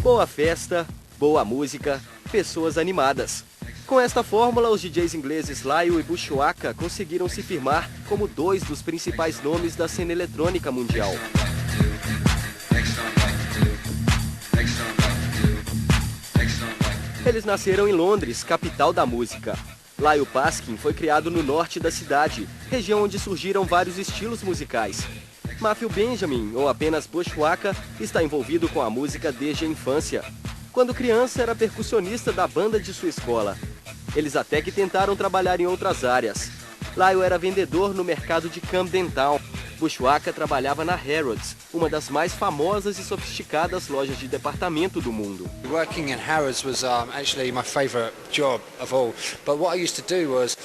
Boa festa, boa música, pessoas animadas. Com esta fórmula, os DJs ingleses Layo e Bushwacka conseguiram se firmar como dois dos principais nomes da cena eletrônica mundial. Eles nasceram em Londres, capital da música. Layo Paskin foi criado no norte da cidade, região onde surgiram vários estilos musicais. Matthew Benjamin, ou apenas Bushwacka, está envolvido com a música desde a infância. Quando criança, era percussionista da banda de sua escola. Eles até que tentaram trabalhar em outras áreas. Layo era vendedor no mercado de Camden Town. Bushwacka trabalhava na Harrods, uma das mais famosas e sofisticadas lojas de departamento do mundo. Working in Harrods was actually my favourite job of all. But what I used to do was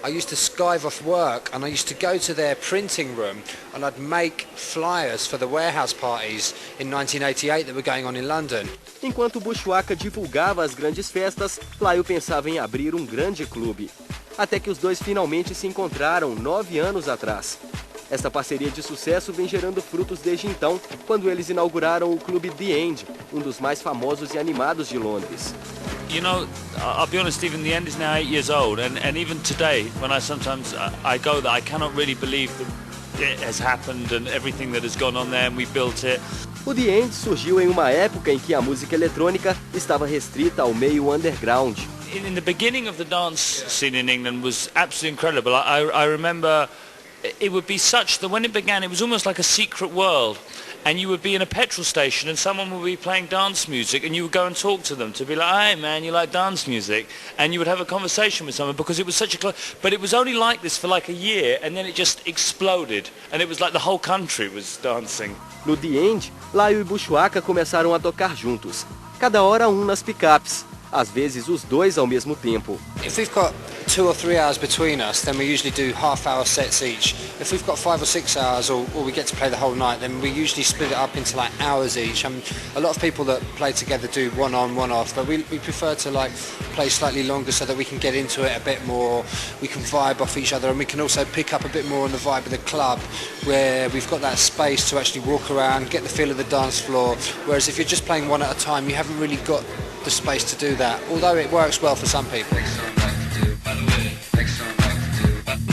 I used to skive off work and I used to go to their printing room and I'd make flyers for the warehouse parties in 1988 that were going on in London. Enquanto Bushwacka divulgava as grandes festas, Layo pensava em abrir um grande clube. Até que os dois finalmente se encontraram 9 anos atrás. Esta parceria de sucesso vem gerando frutos desde então, quando eles inauguraram o clube The End, um dos mais famosos e animados de Londres. You know, I'll be honest, Stephen, The End is now 8 years old, and even today, when I sometimes I go there, I cannot really believe that it has happened and everything that has gone on there, and we built it. O The End surgiu em uma época em que a música eletrônica estava restrita ao meio underground. In the beginning of the dance scene in England was absolutely incredible. I remember it would be such that when it began, it was almost like a secret world. And you would be in a petrol station and someone would be playing dance music and you would go and talk to them to be like, hey man, you like dance music? And you would have a conversation with someone because it was such a but it was only like this for like a year and then it just exploded and it was like the whole country was dancing. No The End, Layo e Bushwacka começaram a tocar juntos, cada hora um nas picapes, às vezes os dois ao mesmo tempo. If we've got 2 or 3 hours between us, then we usually do half-hour sets each. If we've got 5 or 6 hours, or we get to play the whole night, then we usually split it up into like hours each. A lot of people that play together do one on, one off, but we prefer to like play slightly longer so that we can get into it a bit more. We can vibe off each other, and we can also pick up a bit more on the vibe of the club, where we've got that space to actually walk around, get the feel of the dance floor. Whereas if you're just playing one at a time, you haven't really got the space to do that, although it works well for some people.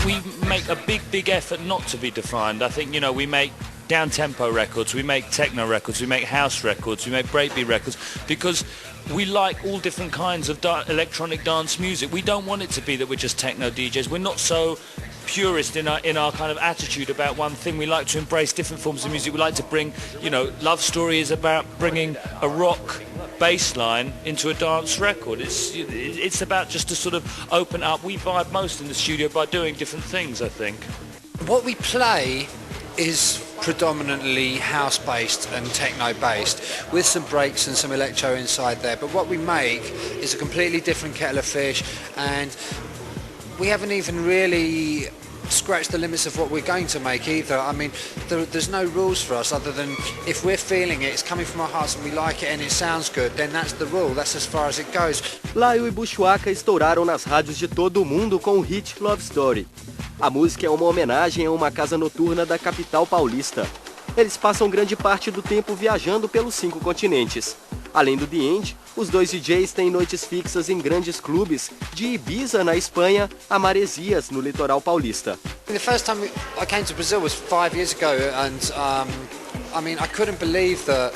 We make a big effort not to be defined. I think, you know, we make down-tempo records, we make techno records, we make house records, we make breakbeat records, because we like all different kinds of electronic dance music. We don't want it to be that we're just techno DJs. We're not so purist in our kind of attitude about one thing. We like to embrace different forms of music. We like to bring, you know, Love Story is about bringing a rock bass line into a dance record. It's about just to sort of open up. We vibe most in the studio by doing different things, I think. What we play is predominantly house-based and techno-based, with some breaks and some electro inside there. But what we make is a completely different kettle of fish, and we haven't even really scratch the limits of what we're going to make either. I mean, there's no rules for us other than if we're feeling it, it's coming from our hearts and we like it and it sounds good, then that's the rule, that's as far as it goes. Layo e Bushwacka estouraram nas rádios de todo o mundo com o hit Love Story. A música é uma homenagem a uma casa noturna da capital paulista. Eles passam grande parte do tempo viajando pelos 5 continentes. Além do The End, os dois DJs têm noites fixas em grandes clubes, de Ibiza, na Espanha, a Maresias, no litoral paulista. The first time I came to Brazil was 5 years ago, and I mean, I couldn't believe that.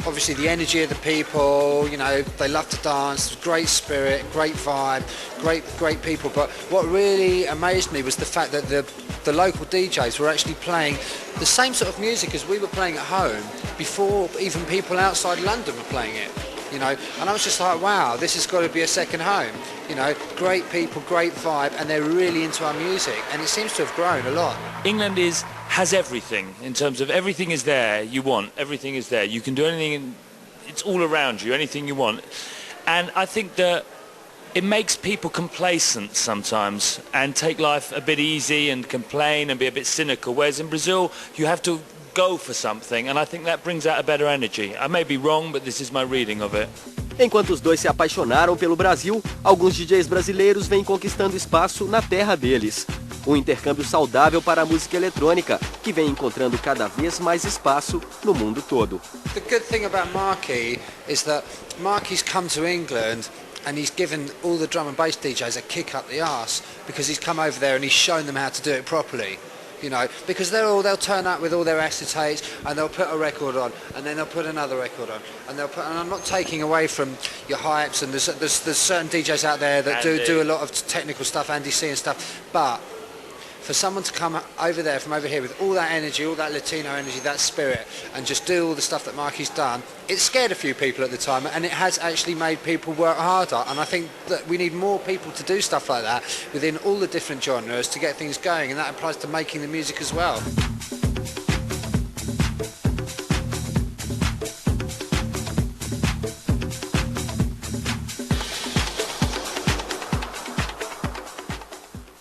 Obviously the energy of the people, you know, they love to dance, great spirit, great vibe, great people. But what really amazed me was the fact that the local DJs were actually playing the same sort of music as we were playing at home before even people outside London were playing it. You know, and I was just like, wow, this has got to be a second home. You know, great people, great vibe, and they're really into our music, and it seems to have grown a lot. England has everything in terms of everything is there you want, everything is there. You can do anything, it's all around you, anything you want. And I think that it makes people complacent sometimes and take life a bit easy and complain and be a bit cynical, whereas in Brazil you have to go for something, and I think that brings out a better energy. I may be wrong, but this is my reading of it. Enquanto os dois se apaixonaram pelo Brasil, alguns DJs brasileiros vêm conquistando espaço na terra deles. Um intercâmbio saudável para a música eletrônica, que vem encontrando cada vez mais espaço no mundo todo. The good thing about Marky is that Marky's come to England and he's given all the drum and bass DJs a kick up the arse because he's come over there and he's shown them how to do it properly. You know, because they'll turn up with all their acetates and they'll put a record on and then they'll put another record on and and I'm not taking away from your hypes, and there's certain DJs out there that do a lot of technical stuff, Andy C and stuff, but for someone to come over there from over here with all that energy, all that Latino energy, that spirit, and just do all the stuff that Marky's done, it scared a few people at the time, and it has actually made people work harder. And I think that we need more people to do stuff like that within all the different genres to get things going, and that applies to making the music as well.